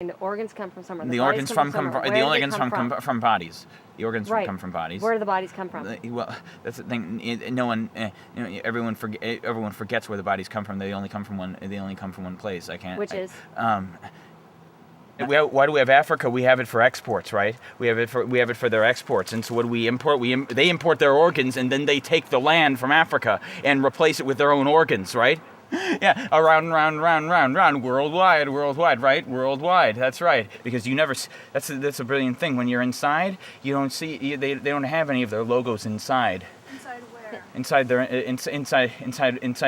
And the organs come from somewhere. The organs come from bodies. The organs Right. come from bodies. Where do the bodies come from? Well, that's the thing. Everyone forgets where the bodies come from. They only come from one place. Which is? Why do we have Africa? We have it for exports, right? We have it for their exports. And so what do we import? They import their organs, and then they take the land from Africa and replace it with their own organs, right? Yeah, around, worldwide, right? Worldwide, that's right. Because you never, that's a brilliant thing. When you're inside, you don't see, they don't have any of their logos inside. Inside where? Inside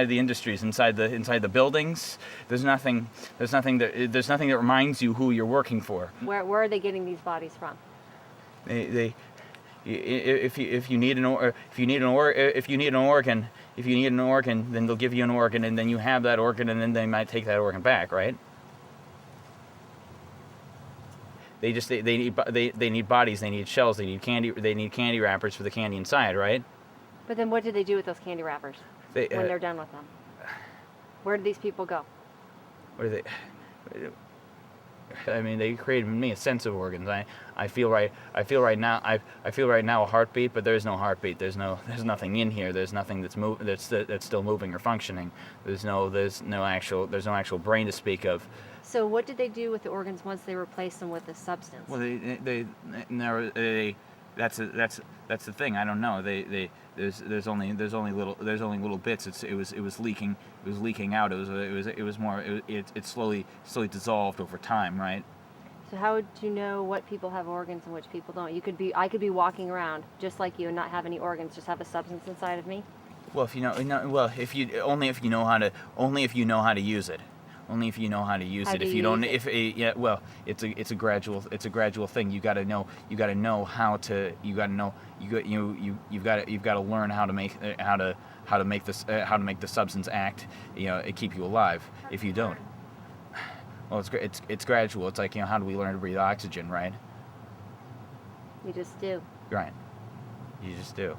the industries, inside the buildings. There's nothing that reminds you who you're working for. Where are they getting these bodies from? If you need an organ, then they'll give you an organ, and then you have that organ, and then they might take that organ back, right? They need bodies, they need shells, they need candy wrappers for the candy inside, right? But then what do they do with those candy wrappers when they're done with them? Where do these people go? What do they? I mean, they created in me a sense of organs. I feel right now a heartbeat, but there's no heartbeat. There's nothing in here. There's nothing that's still moving or functioning. There's no actual brain to speak of. So what did they do with the organs once they replaced them with this substance? Well, that's the thing. I don't know. There's only little bits. It was leaking out. It slowly dissolved over time, right? So how would you know what people have organs and which people don't? I could be walking around just like you and not have any organs, just have a substance inside of me. Well, if you know how to use it. Only if you know how to use it. If you don't, it's a gradual thing. You got to know how to. You've got to learn how to make the substance act. Keep you alive. If you don't, well, it's gradual. It's like, how do we learn to breathe oxygen, right? You just do. Right. You just do.